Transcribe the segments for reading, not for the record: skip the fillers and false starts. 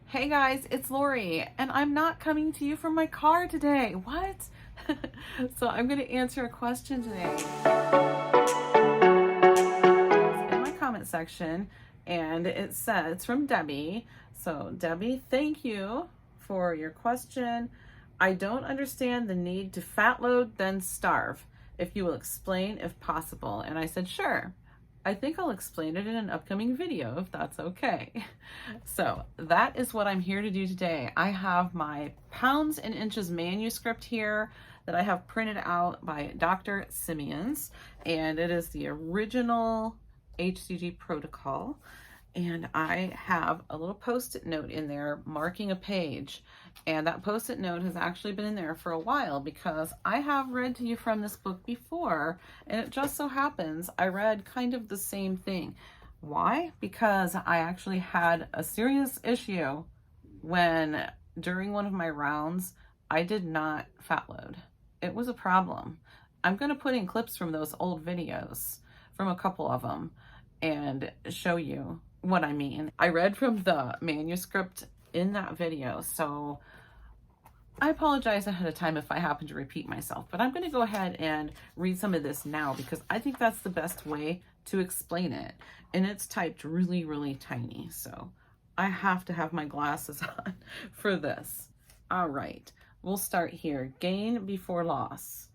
Hey guys, it's Lori, and I'm not coming to you from my car today. What? So I'm going to answer a question today in my comment section, and it says it's from Debbie. So Debbie, thank you for your question. I don't understand the need to fat load then starve. If you will explain if possible. And I said, sure. I think I'll explain it in an upcoming video if that's okay. So that is what I'm here to do today. I have my pounds and inches manuscript here that I have printed out by Dr. Simeons, and it is the original HCG protocol. And I have a little post-it note in there marking a page. And that post-it note has actually been in there for a while because I have read to you from this book before, and it just so happens I read kind of the same thing. Why? Because I actually had a serious issue when during one of my rounds I did not fat load. It was a problem. I'm going to put in clips from those old videos, from a couple of them, and show you what I mean. I read from the manuscript in that video, so I apologize ahead of time if I happen to repeat myself, but I'm going to go ahead and read some of this now because I think that's the best way to explain it. And it's typed really, really tiny, so I have to have my glasses on for this. All right, we'll start here. Gain before loss.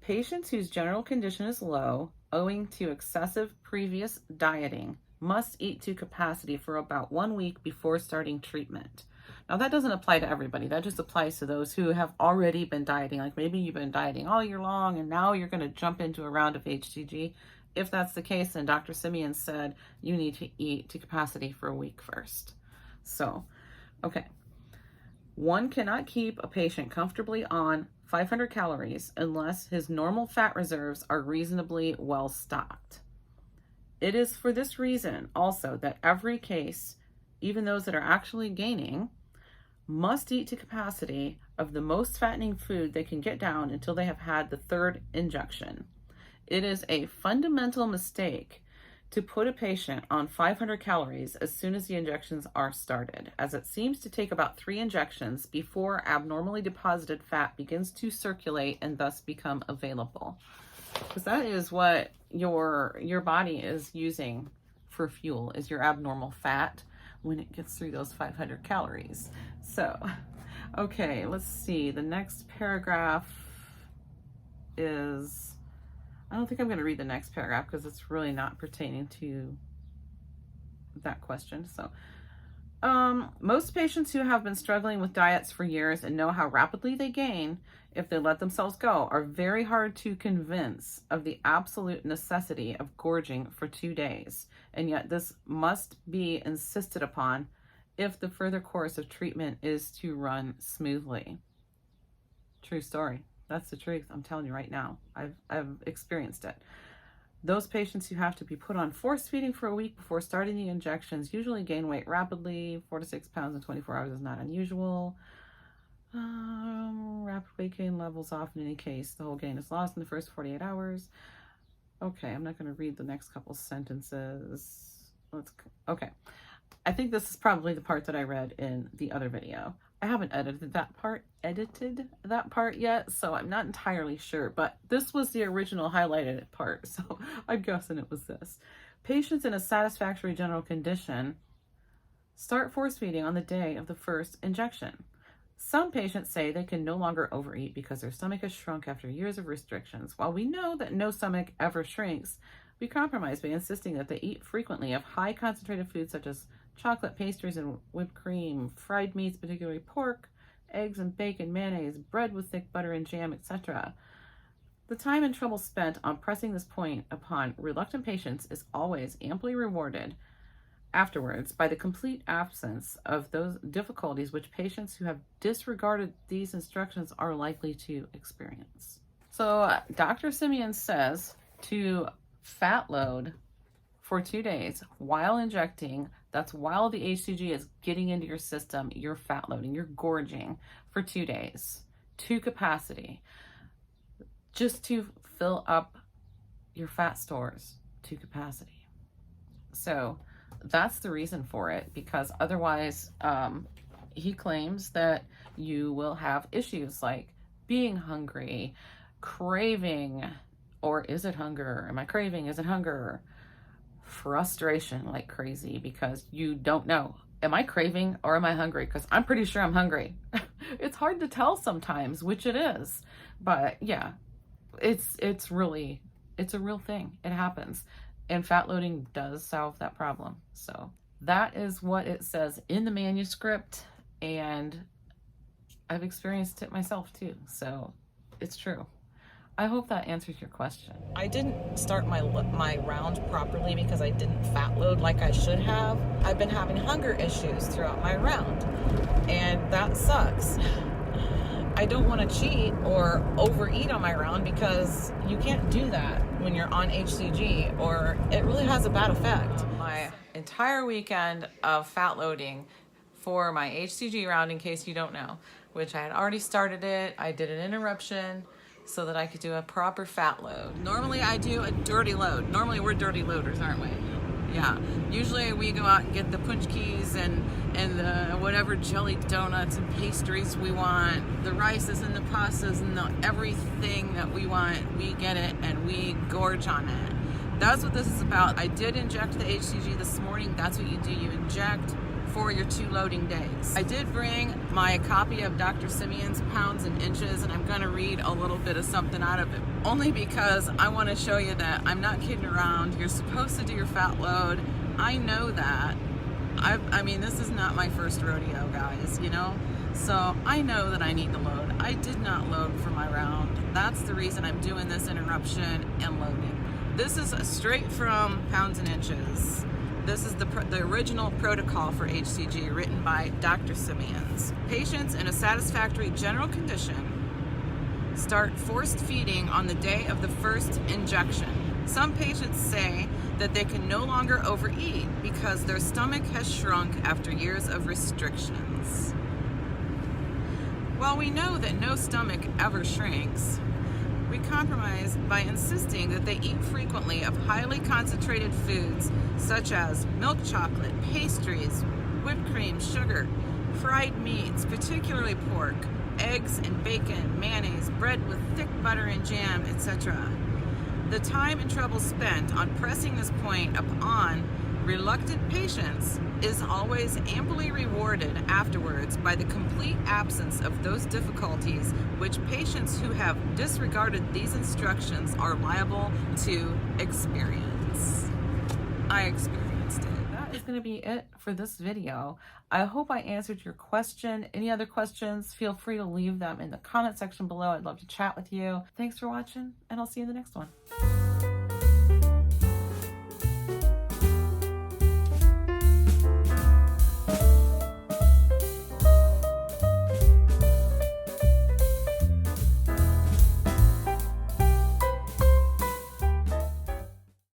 Patients whose general condition is low owing to excessive previous dieting must eat to capacity for about 1 week before starting treatment. Now that doesn't apply to everybody. That just applies to those who have already been dieting. Like maybe you've been dieting all year long and now you're going to jump into a round of HCG. If that's the case, then Dr. Simeon said you need to eat to capacity for a week first. So, okay. One cannot keep a patient comfortably on 500 calories unless his normal fat reserves are reasonably well stocked. It is for this reason also that every case, even those that are actually gaining, must eat to capacity of the most fattening food they can get down until they have had the third injection. It is a fundamental mistake to put a patient on 500 calories as soon as the injections are started, as it seems to take about 3 injections before abnormally deposited fat begins to circulate and thus become available. Because that is what your body is using for fuel, is your abnormal fat when it gets through those 500 calories. So, okay, let's see. The next paragraph is, I don't think I'm going to read the next paragraph because it's really not pertaining to that question. So, most patients who have been struggling with diets for years and know how rapidly they gain if they let themselves go are very hard to convince of the absolute necessity of gorging for 2 days. And yet this must be insisted upon if the further course of treatment is to run smoothly. True story. That's the truth. I'm telling you right now. I've experienced it. Those patients who have to be put on force feeding for a week before starting the injections usually gain weight rapidly. 4 to 6 pounds in 24 hours is not unusual. Rapid weight gain levels off in any case. The whole gain is lost in the first 48 hours. Okay, I'm not going to read the next couple sentences. Okay. I think this is probably the part that I read in the other video. I haven't edited that part yet, so I'm not entirely sure, but this was the original highlighted part, so I'm guessing it was this. Patients in a satisfactory general condition start force feeding on the day of the first injection. Some patients say they can no longer overeat because their stomach has shrunk after years of restrictions. While we know that no stomach ever shrinks, we compromise by insisting that they eat frequently of high concentrated foods such as chocolate, pastries, and whipped cream, fried meats, particularly pork, eggs and bacon, mayonnaise, bread with thick butter and jam, etc. The time and trouble spent on pressing this point upon reluctant patients is always amply rewarded afterwards by the complete absence of those difficulties which patients who have disregarded these instructions are likely to experience. So Dr. Simeon says to fat load for 2 days while injecting. That's while the HCG is getting into your system. You're fat loading, you're gorging for 2 days to capacity, just to fill up your fat stores to capacity. So that's the reason for it, because otherwise he claims that you will have issues like being hungry, craving, or is it hunger? Am I craving? Is it hunger? Frustration like crazy because you don't know. Am I craving or am I hungry? Because I'm pretty sure I'm hungry. It's hard to tell sometimes which it is. But yeah, it's a real thing. It happens. And fat loading does solve that problem. So that is what it says in the manuscript, and I've experienced it myself too. So it's true. I hope that answers your question. I didn't start my round properly because I didn't fat load like I should have. I've been having hunger issues throughout my round, and that sucks. I don't want to cheat or overeat on my round because you can't do that when you're on HCG, or it really has a bad effect. My entire weekend of fat loading for my HCG round, in case you don't know, which I had already started it. I did an interruption so that I could do a proper fat load. Normally I do a dirty load. Normally we're dirty loaders, aren't we? Yeah. Usually we go out and get the punch keys and the whatever jelly donuts and pastries we want, the rices and the pastas and everything that we want, we get it and we gorge on it. That's what this is about. I did inject the HCG this morning. That's what you do. You inject for your 2 loading days. I did bring my copy of Dr. Simeon's Pounds and Inches, and I'm gonna read a little bit of something out of it, only because I wanna show you that I'm not kidding around. You're supposed to do your fat load. I know that. I mean, this is not my first rodeo, guys, you know? So I know that I need to load. I did not load for my round. That's the reason I'm doing this interruption and loading. This is straight from Pounds and Inches. This is the original protocol for HCG written by Dr. Simeons. Patients in a satisfactory general condition start forced feeding on the day of the first injection. Some patients say that they can no longer overeat because their stomach has shrunk after years of restrictions. While we know that no stomach ever shrinks, we compromise by insisting that they eat frequently of highly concentrated foods such as milk chocolate, pastries, whipped cream, sugar, fried meats, particularly pork, eggs and bacon, mayonnaise, bread with thick butter and jam, etc. The time and trouble spent on pressing this point upon reluctant patients is always amply rewarded afterwards by the complete absence of those difficulties which patients who have disregarded these instructions are liable to experience. I experienced it. That is going to be it for this video. I hope I answered your question. Any other questions, feel free to leave them in the comment section below. I'd love to chat with you. Thanks for watching, and I'll see you in the next one.